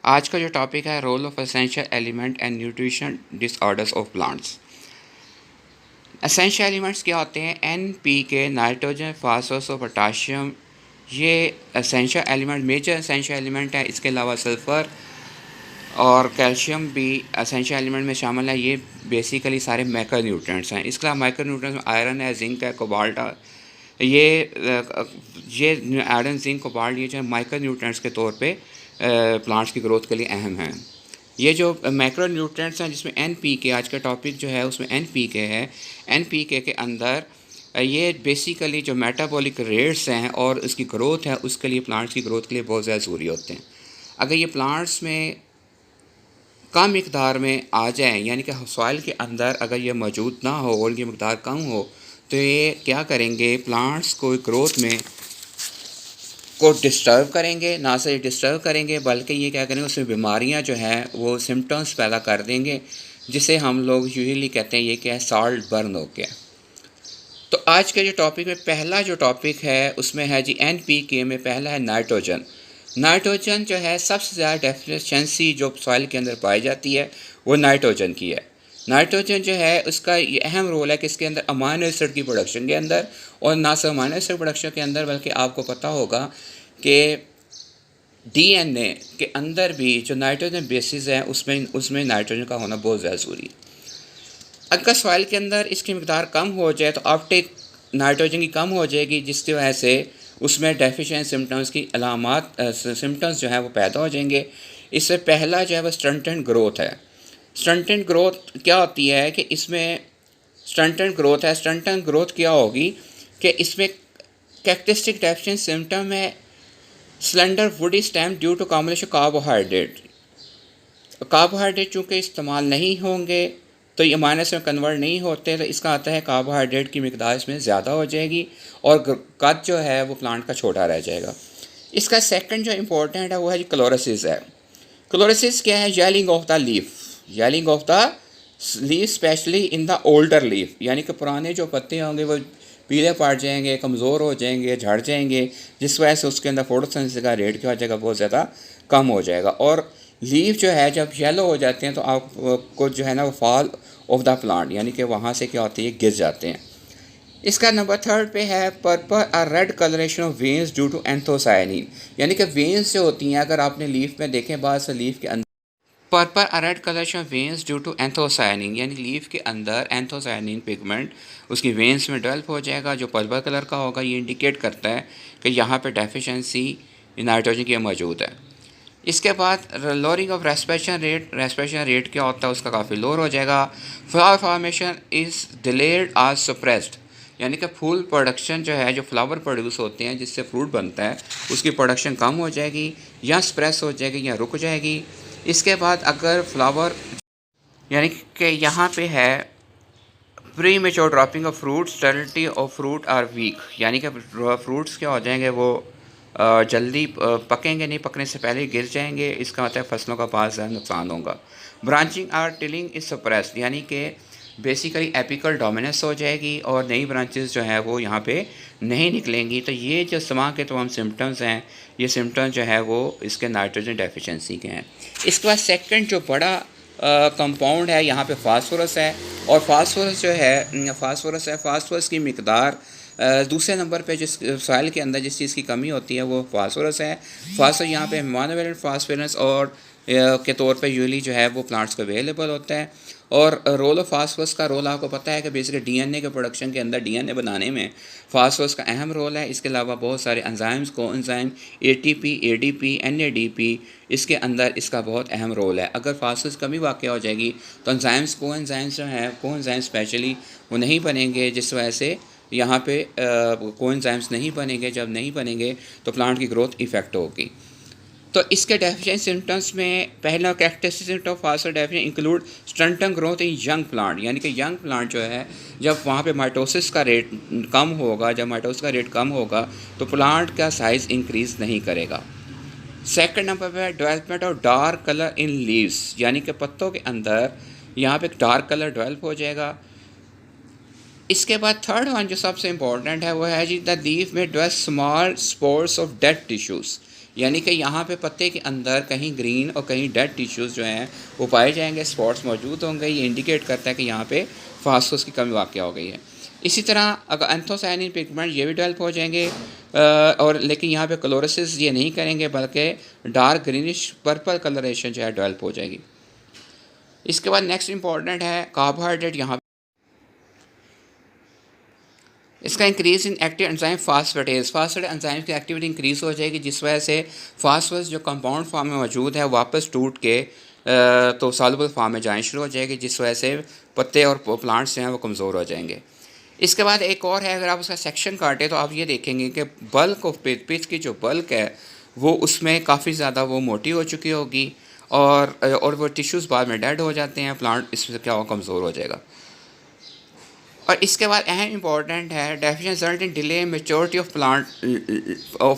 आज का जो टॉपिक है role of essential element and nutrition disorders of plants. Essential elements क्या होते हैं? N P K, nitrogen, phosphorus और पोटाशियम। ये essential element, major essential element है। इसके अलावा सल्फ़र और कैल्शियम भी एसेंशियल एलिमेंट में शामिल है। ये बेसिकली सारे माइक्रो न्यूट्रिएंट्स हैं। इसके अलावा माइक्रो न्यूट्रिएंट्स में आयरन है, जिंक है, कोबाल्ट है। ये आयरन, जिंक, कोबाल्ट ये जो है माइक्रो न्यूट्रिएंट्स के तौर पे प्लांट्स की ग्रोथ के लिए अहम हैं। ये जो मैक्रो न्यूट्रिएंट्स हैं जिसमें एन पी के, आज का टॉपिक जो है उसमें एन पी के है। एन पी के अंदर ये बेसिकली जो मेटाबॉलिक रेट्स हैं और उसकी ग्रोथ है, उसके लिए प्लांट्स की ग्रोथ के लिए बहुत ज़्यादा ज़रूरी होते हैं। अगर ये प्लांट्स में कम मिकदार में आ जाए, यानी कि सॉइल के अंदर अगर ये मौजूद ना हो और इनकी मिकदार कम हो, तो ये क्या करेंगे? प्लांट्स को ग्रोथ में को डिस्टर्ब करेंगे। ना सिर्फ डिस्टर्ब करेंगे बल्कि ये क्या करेंगे, उसमें बीमारियां जो हैं वो सिम्टम्स पैदा कर देंगे, जिसे हम लोग यूजुअली कहते हैं ये क्या है, सॉल्ट बर्न हो गया। तो आज के जो टॉपिक में पहला जो टॉपिक है उसमें है जी एनपीके में पहला है नाइट्रोजन। नाइट्रोजन जो है सबसे ज़्यादा डेफिशिएंसी जो सॉइल के अंदर पाई जाती है वो नाइट्रोजन की है। नाइट्रोजन जो है उसका ये अहम रोल है कि इसके अंदर अमाइनो एसिड की प्रोडक्शन के अंदर, और ना सिर्फ अमाइनो एसिड प्रोडक्शन के अंदर बल्कि आपको पता होगा कि डीएनए के अंदर भी जो नाइट्रोजन बेसिस है उसमें उसमें नाइट्रोजन का होना बहुत ज़्यादा ज़रूरी है। अगर सॉइल के अंदर इसकी मिकदार कम हो जाए तो अपटेक नाइट्रोजन की कम हो जाएगी, जिसकी वजह से उसमें डेफिशिएंट सिम्टम्स की अलामात सिम्टम्स जो है वो पैदा हो जाएंगे। इससे पहला जो है वो स्टंटेड ग्रोथ है। स्टंटेड ग्रोथ क्या होती है कि इसमें स्टंटेड ग्रोथ है। स्टंटेड ग्रोथ क्या होगी कि इसमें कैरेक्टरिस्टिक डेफिशिएंट सिम्टम है slender woody stem due to combination carbohydrate. Carbohydrate चूँकि इस्तेमाल नहीं होंगे तो ये माइनस में कन्वर्ट नहीं होते, तो इसका आता है कार्बोहाइड्रेट की मिकदार इसमें ज़्यादा हो जाएगी और कद जो है वो प्लांट का छोटा रह जाएगा। इसका सेकंड जो इम्पोर्टेंट है वो है जी क्लोरोसिस है। क्लोरोसिस क्या है? Yellowing of the leaf. Yellowing of the leaf specially in the older leaf, यानी कि पुराने जो पत्ते होंगे वो पीले पड़ जाएंगे, कमज़ोर हो जाएंगे, झड़ जाएंगे, जिस वजह से उसके अंदर फोटोसिंथेसिस का रेट क्या हो जाएगा, बहुत ज़्यादा कम हो जाएगा। और लीफ जो है जब येलो हो जाते हैं तो आपको जो है ना वो फॉल ऑफ द प्लांट, यानी कि वहाँ से क्या होती है, गिर जाते हैं। इसका नंबर थर्ड पे है पर्पल और red colouration of veins due to anthocyanin, यानी कि वेन्स जो होती हैं, अगर आपने लीफ में देखें बाद से लीफ के अंदर पर्पल और red colouration of veins due to anthocyanin, यानी लीफ के अंदर एंथोसायनिन पिगमेंट उसकी वेन्स में डेवलप हो जाएगा जो पर्पल कलर का होगा। ये इंडिकेट करता है कि यहाँ पे डेफिशिएंसी नाइट्रोजन की मौजूद है। इसके बाद लोअरिंग ऑफ रेस्पिरेशन रेट क्या होता है उसका काफ़ी लोअर हो जाएगा। फ्लावर फॉर्मेशन इज़ डिलेड आज सप्रेस्ड, यानी कि फूल प्रोडक्शन जो है, जो फ्लावर प्रोड्यूस होते हैं जिससे फ्रूट बनता है, उसकी प्रोडक्शन कम हो जाएगी या स्प्रेस हो जाएगी या रुक जाएगी। इसके बाद अगर फ्लावर, यानी कि यहाँ पे है premature dropping of fruit, sterility of fruit are weak, यानी कि फ्रूट्स क्या हो जाएंगे वो जल्दी पकेंगे नहीं, पकने से पहले ही गिर जाएंगे। इसका मतलब फसलों का बहुत ज़्यादा नुकसान होगा। Branching or tilling is suppressed, यानी कि बेसिकली एपिकल डोमिनेंस हो जाएगी और नई ब्रांचेस जो है वो यहाँ पे नहीं निकलेंगी। तो ये जो समा के तमाम सिम्टम्स हैं, ये सिम्टम्स जो है वो इसके नाइट्रोजन डेफिशिएंसी के हैं। इसके बाद सेकंड जो बड़ा कंपाउंड है यहाँ पे फास्फोरस है, और फास्फोरस की मिकदार दूसरे नंबर पे जिस सॉइल के अंदर जिस चीज़ की कमी होती है वो फास्फोरस है। फास्फोरस यहाँ पे मोनोवैलेंट फास्फोरस और के तौर पे यूजली जो है वो प्लांट्स को अवेलेबल होता है। और रोल ऑफ फास्फोरस का रोल आपको पता है कि बेसिकली डीएनए के प्रोडक्शन के अंदर, डीएनए बनाने में फास्फोरस का अहम रोल है। इसके अलावा बहुत सारे एंजाइम्स, को एंजाइम, एटीपी, एडीपी, एनएडीपी, इसके अंदर इसका बहुत अहम रोल है। अगर फास्फोरस कमी वाक़ हो जाएगी तो एंजाइम्स, को एंजाइम्स जो हैं, को एंजाइम्स स्पेशली वो नहीं बनेंगे, जिस वजह से यहाँ पे कोएंजाइम्स नहीं बनेंगे। जब नहीं बनेंगे तो प्लांट की ग्रोथ इफेक्ट होगी। तो इसके डेफिशिएंट सिम्टम्स में पहला characteristic symptom of phosphorus deficiency include stunted growth in young plant, यानी कि यंग प्लांट जो है जब वहाँ पे माइटोसिस का रेट कम होगा, जब माइटोसिस का रेट कम होगा तो प्लांट का साइज़ इंक्रीज़ नहीं करेगा। सेकंड नंबर पे है development of dark colour in leaves, यानी कि पत्तों के अंदर यहाँ पे डार्क कलर डेवलप हो जाएगा। इसके बाद थर्ड वन जो सबसे इम्पोर्टेंट है वो है जी द लीफ में develop small spores of dead tissues, यानी कि यहाँ पे पत्ते के अंदर कहीं ग्रीन और कहीं डेड टिश्यूज़ जो हैं वो पाए जाएंगे, स्पॉट्स मौजूद होंगे। ये इंडिकेट करता है कि यहाँ पे फास्फोरस की कमी वाक़ हो गई है। इसी तरह अगर एंथोसायनिन पिगमेंट ये भी डेवलप हो जाएंगे और लेकिन यहाँ पे क्लोरोसिस ये नहीं करेंगे, बल्कि डार्क ग्रीनिश पर्पल कलरेशन जो है डेवलप हो जाएगी। इसके बाद नेक्स्ट इंपॉर्टेंट है कार्बोहाइड्रेट। यहाँ इसका increase in active enzyme phosphatase enzyme की एक्टिविटी इंक्रीज़ हो जाएगी, जिस वजह से फास्फोरस जो कंपाउंड फॉर्म में मौजूद है वापस टूट के तो सॉल्युबल फॉर्म में जानी शुरू हो जाएगी, जिस वजह से पत्ते और प्लांट्स जो हैं वो कमज़ोर हो जाएंगे। इसके बाद एक और है, अगर आप उसका सेक्शन काटें तो आप ये देखेंगे कि बल्क ऑफ पिच की जो बल्क है वो उसमें काफ़ी ज़्यादा वो मोटी हो चुकी होगी और वो टिश्यूज़ बाद में डेड हो जाते हैं, प्लांट इसमें क्या हो कमज़ोर हो जाएगा। और इसके बाद अहम इंपॉर्टेंट है deficient result in delay maturity of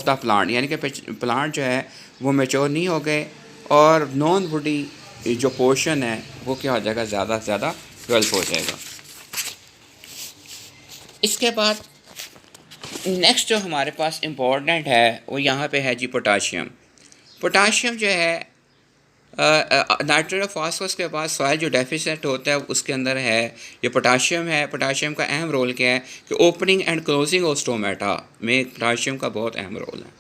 the plant, यानी कि प्लांट जो है वो मेच्योर नहीं हो गए और नॉन वुडी जो पोर्शन है वो क्या हो जाएगा, ज़्यादा से ज़्यादा डेवलप हो जाएगा। इसके बाद नेक्स्ट जो हमारे पास इम्पोर्टेंट है वो यहाँ पे है जी पोटाशियम। पोटाशियम जो है नाइट्रोजन और फास्फोरस के बाद सॉइल जो डेफिशिएंट होता है उसके अंदर है ये पोटाशियम है। पोटाशियम का अहम रोल क्या है कि opening and closing of stomata में पोटाशियम का बहुत अहम रोल है।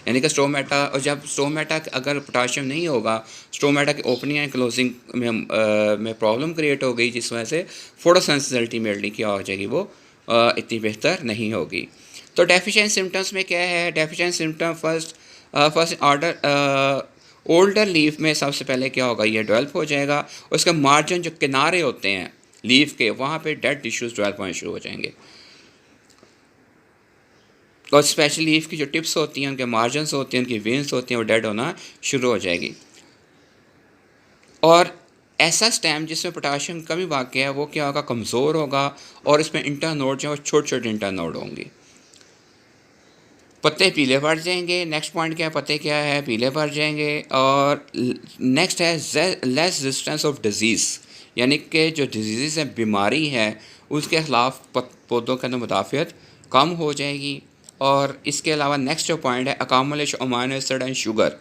यानी कि स्टोमेटा, और जब स्टोमेटा अगर पोटाशियम नहीं होगा, स्टोमेटा की ओपनिंग एंड क्लोजिंग में प्रॉब्लम क्रिएट हो गई, जिस वजह से फोटोसेंसिटिविटी अल्टीमेटली क्या हो जाएगी, वो इतनी बेहतर नहीं होगी। तो डेफिशिएंट सिम्टम्स में क्या है, deficient symptom first order older leaf में सबसे पहले क्या होगा, ये डेवलप हो जाएगा। उसके मार्जिन जो किनारे होते हैं लीफ के, वहाँ पे डेड टिश्यूज़ डेवलप होने शुरू हो जाएंगे। और स्पेशली लीफ की जो टिप्स होती हैं, उनके मार्जिनस होते हैं, उनकी वेन्स होती हैं, वो डेड होना शुरू हो जाएगी। और ऐसा स्टेम जिसमें पोटाशियम कमी वाक़ है वो क्या होगा, कमज़ोर होगा और इसमें इंटर नोड जो है छोटे छोटे इंटर नोड होंगे। पत्ते पीले पड़ जाएंगे। नेक्स्ट पॉइंट क्या है, पत्ते क्या है, पीले पड़ जाएंगे। और नेक्स्ट है लेस रेजिस्टेंस ऑफ डिजीज़, यानी कि जो डिजीज़ है, बीमारी है, उसके ख़िलाफ़ पौधों के अंदर मुदाफ़ियत कम हो जाएगी। और इसके अलावा नेक्स्ट जो पॉइंट है accumulation amino acid and sugar,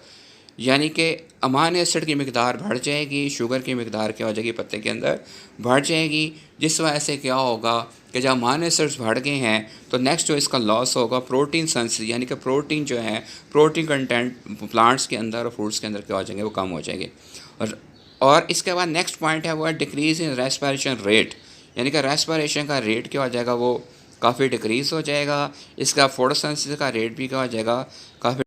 यानी कि अमाइनो एसिड की मिकदार बढ़ जाएगी, शुगर की मिकदार क्या हो जाएगी, पत्ते के अंदर बढ़ जाएगी, जिस वजह से क्या होगा कि जब अमाइनो एसिड्स बढ़ गए हैं तो नेक्स्ट जो इसका लॉस होगा प्रोटीन सेंसिस, यानी कि प्रोटीन जो है, प्रोटीन कंटेंट प्लांट्स के अंदर और फ्रूट्स के अंदर क्या हो जाएंगे, वो कम हो जाएंगे। और इसके बाद नेक्स्ट पॉइंट है वो है डिक्रीज़ इन रेस्पिरेशन रेट, यानी कि रेस्पिरेशन का रेट क्या हो जाएगा, वो काफ़ी डिक्रीज़ हो जाएगा। इसका फोटोसिंथेसिस का रेट भी क्या हो जाएगा, काफ़ी।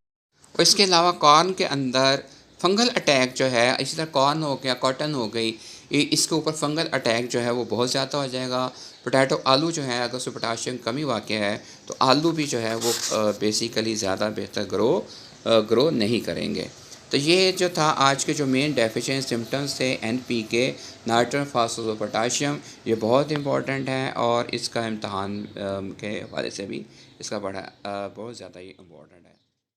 और इसके अलावा कॉर्न के अंदर फंगल अटैक जो है, इसी तरह कॉर्न हो गया, कॉटन हो गई, इसके ऊपर फंगल अटैक जो है वो बहुत ज़्यादा हो जाएगा। पोटैटो, आलू जो है, अगर उसमें पोटाशियम कमी वाक़ है तो आलू भी जो है वो बेसिकली ज़्यादा बेहतर ग्रो नहीं करेंगे। तो ये जो था आज के जो मेन डेफिशिएंट सिम्टम्स थे NPK, नाइट्रोजन, फास्फोरस और पोटाशियम, ये बहुत इंपॉर्टेंट है और इसका इम्तहान के हवाले से भी इसका बहुत ज़्यादा ही इम्पॉर्टेंट है।